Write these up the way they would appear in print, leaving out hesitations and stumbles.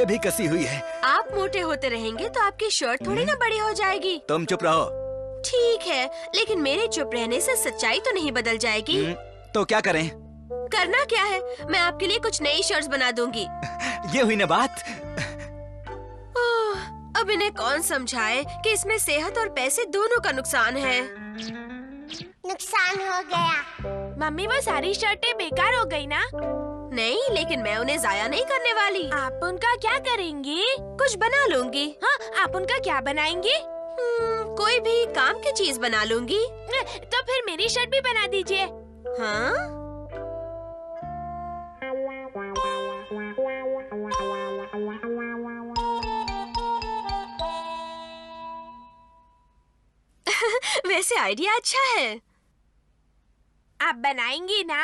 ये भी कसी हुई है। आप मोटे होते रहेंगे तो आपकी शर्ट थोड़ी ना बड़ी हो जाएगी। तुम चुप रहो। ठीक है, लेकिन मेरे चुप रहने से सच्चाई तो नहीं बदल जाएगी। तो क्या करें? करना क्या है, मैं आपके लिए कुछ नई शर्ट्स बना दूंगी। ये हुई ना बात। अब इन्हें कौन समझाए कि इसमें सेहत और पैसे दोनों का नुकसान है। नुकसान हो गया। मम्मी वो सारी शर्टें बेकार हो गई ना? नहीं, लेकिन मैं उन्हें जाया नहीं करने वाली। आप उनका क्या करेंगी? कुछ बना लूंगी। हाँ, आप उनका क्या बनाएंगी? कोई भी काम की चीज बना लूंगी। तो फिर मेरी शर्ट भी बना दीजिए। हाँ? वैसे आइडिया अच्छा है। आप बनाएंगी ना?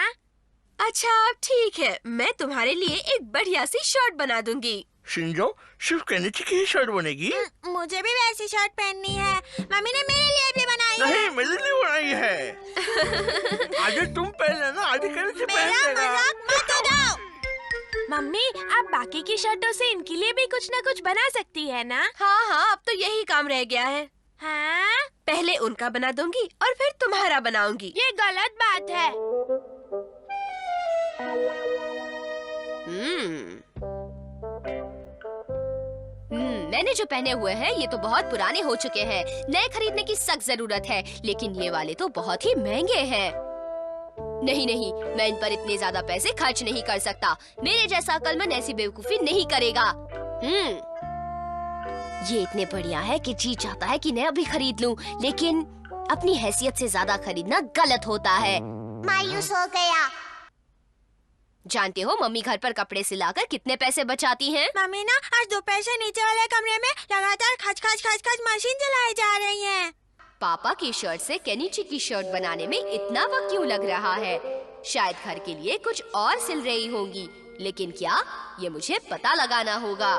अच्छा, ठीक है, मैं तुम्हारे लिए एक बढ़िया सी शर्ट बना दूंगी। शिंजो, सिर्फ केनिची की ही शर्ट बनेगी? मुझे भी वैसी शर्ट पहननी है। मम्मी ने मेरे लिए भी बनाई है। नहीं, मेरे लिए बनाई है। आज तुम पहन लेना, आज केनिची पहन लेगा। मजाक मत उड़ाओ। मम्मी, आप बाकी की शर्टों से इनके लिए भी कुछ न कुछ बना सकती है ना? हाँ, अब तो यही काम रह गया है। हाँ? पहले उनका बना दूंगी और फिर तुम्हारा बनाऊंगी। ये गलत बात है। मैंने जो पहने हुए हैं ये तो बहुत पुराने हो चुके हैं। नए खरीदने की सख्त जरूरत है, लेकिन ये वाले तो बहुत ही महंगे हैं। नहीं, मैं इन पर इतने ज्यादा पैसे खर्च नहीं कर सकता। मेरे जैसा अक्लमंद ऐसी बेवकूफी नहीं करेगा। ये इतने बढ़िया है कि जी चाहता है कि मैं अभी खरीद लूं, लेकिन अपनी हैसियत से ज्यादा खरीदना गलत होता है। मायूस हो गया। जानते हो मम्मी घर पर कपड़े सिलाकर कितने पैसे बचाती हैं? मम्मी ना आज दोपहर से नीचे वाले कमरे में लगातार खच खच मशीन चलाई जा रही हैं। पापा की शर्ट से केनिची की शर्ट बनाने में इतना वक्त क्यों लग रहा है? शायद घर के लिए कुछ और सिल रही होंगी, लेकिन क्या, ये मुझे पता लगाना होगा।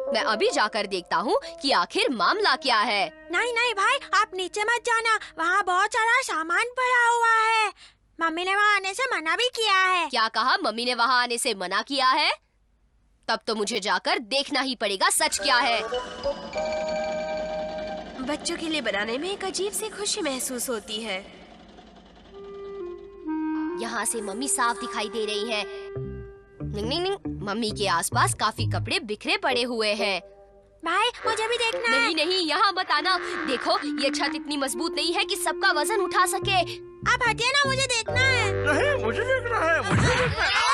मैं अभी जाकर देखता हूँ कि आखिर मामला क्या है। नहीं भाई, आप नीचे मत जाना, वहाँ बहुत सारा सामान पड़ा हुआ है। मम्मी ने वहाँ आने से मना भी किया है। क्या कहा? मम्मी ने वहाँ आने से मना किया है? तब तो मुझे जाकर देखना ही पड़ेगा सच क्या है। बच्चों के लिए बनाने में एक अजीब सी खुशी महसूस होती है। यहाँ से मम्मी साफ दिखाई दे रही है। नहीं, मम्मी के आसपास काफी कपड़े बिखरे पड़े हुए हैं। भाई मुझे भी देखना है। नहीं, यहाँ मत आना। देखो, ये छत इतनी मजबूत नहीं है कि सबका वजन उठा सके। आप हटिए ना, मुझे देखना है। नहीं, मुझे देखना है, मुझे देखना है।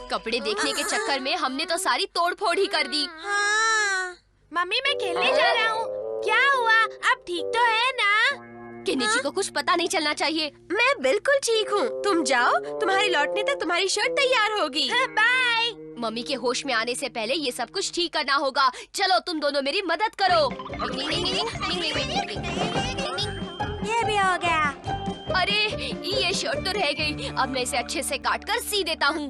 कपड़े देखने के चक्कर में हमने तो सारी तोड़-फोड़ ही कर दी। हाँ। मम्मी, मैं खेलने जा रहा हूँ। क्या हुआ? अब ठीक तो है ना? केनिची को कुछ पता नहीं चलना चाहिए। मैं बिल्कुल ठीक हूँ, तुम जाओ, तुम्हारे लौटने तक तुम्हारी शर्ट तैयार होगी। बाय। मम्मी के होश में आने से पहले ये सब कुछ ठीक करना होगा। चलो तुम दोनों मेरी मदद करो। ये भी हो गया। अरे, ये शर्ट तो रह गई। अब मैं इसे अच्छे से काट कर सी देता हूँ।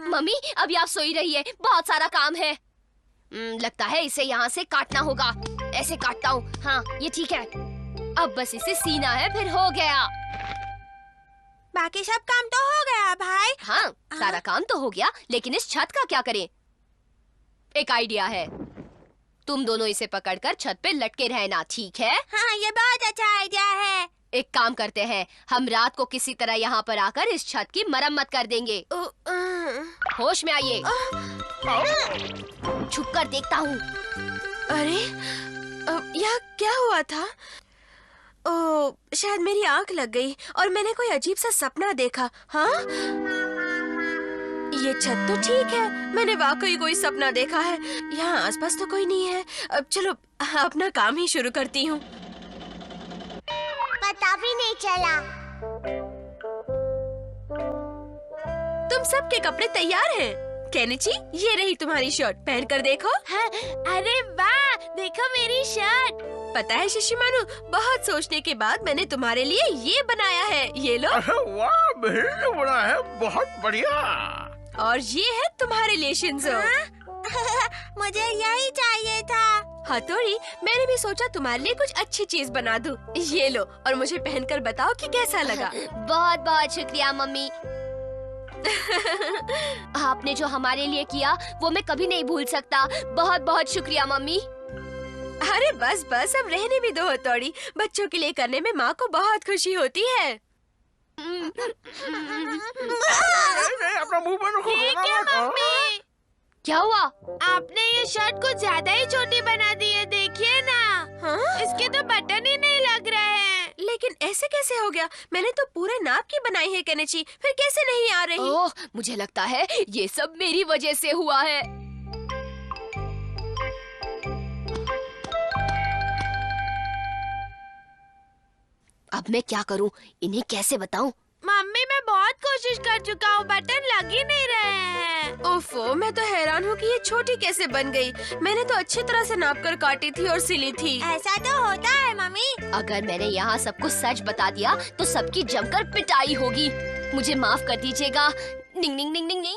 मम्मी, अभी आप सोई रही है, बहुत सारा काम है। लगता है इसे यहाँ से काटना होगा। ऐसे काटता हूँ। हाँ, ये ठीक है। अब बस इसे सीना है, फिर हो गया। बाकी सब काम तो हो गया भाई। हाँ, सारा काम तो हो गया, लेकिन इस छत का क्या करें? एक आइडिया है। तुम दोनों इसे पकड़कर छत पे लटके रहना, ठीक है? हाँ, ये बहुत अच्छा आइडिया है। एक काम करते हैं, हम रात को किसी तरह यहाँ पर आकर इस छत की मरम्मत कर देंगे। होश में आइए। छुप कर देखता हूँ। अरे, यह क्या हुआ था? शायद मेरी आंख लग गई और मैंने कोई अजीब सा सपना देखा। हाँ, ये छत तो ठीक है, मैंने वाकई कोई सपना देखा है। यहाँ आसपास तो कोई नहीं है। अब चलो अपना काम ही शुरू करती हूँ। पता भी नहीं चला। तुम सबके कपड़े तैयार हैं। केनिची, ये रही तुम्हारी शर्ट, पहन कर देखो। हाँ, अरे वाह, देखो मेरी शर्ट। पता है शिशिमारू, बहुत सोचने के बाद मैंने तुम्हारे लिए ये बनाया है। ये लो। अरे वाह, बहन ने बना है, बहुत बढ़िया। और ये है तुम्हारे लिए शिंजो। मुझे यही चाहिए था। हथौड़ी, मैंने भी सोचा तुम्हारे लिए कुछ अच्छी चीज बना दूं। ये लो और मुझे पहनकर बताओ कि कैसा लगा। बहुत बहुत शुक्रिया मम्मी। आपने जो हमारे लिए किया वो मैं कभी नहीं भूल सकता। बहुत बहुत शुक्रिया मम्मी। अरे बस बस, अब रहने भी दो हथौड़ी। बच्चों के लिए करने में माँ को बहुत खुशी होती है। अपना मुंह बंद रखो। मम्मी, क्या हुआ? आपने ये शर्ट कुछ ज्यादा ही छोटी बना दी है, देखिए ना। हाँ? इसके तो बटन ही नहीं लग रहे हैं। लेकिन ऐसे कैसे हो गया? मैंने तो पूरे नाप की बनाई है केनेची, फिर कैसे नहीं आ रही? ओह, मुझे लगता है ये सब मेरी वजह से हुआ है। अब मैं क्या करूं? इन्हें कैसे बताऊं? मम्मी, मैं बहुत कोशिश कर चुका हूँ, बटन लग ही नहीं रहे हैं। ओफो, मैं तो हैरान हूँ कि ये छोटी कैसे बन गई। मैंने तो अच्छी तरह से नाप कर काटी थी और सिली थी। ऐसा तो होता है मम्मी। अगर मैंने यहाँ सबको सच बता दिया तो सबकी जमकर पिटाई होगी। मुझे माफ कर दीजिएगा। डिंग डिंग डिंग डिंग डिंग।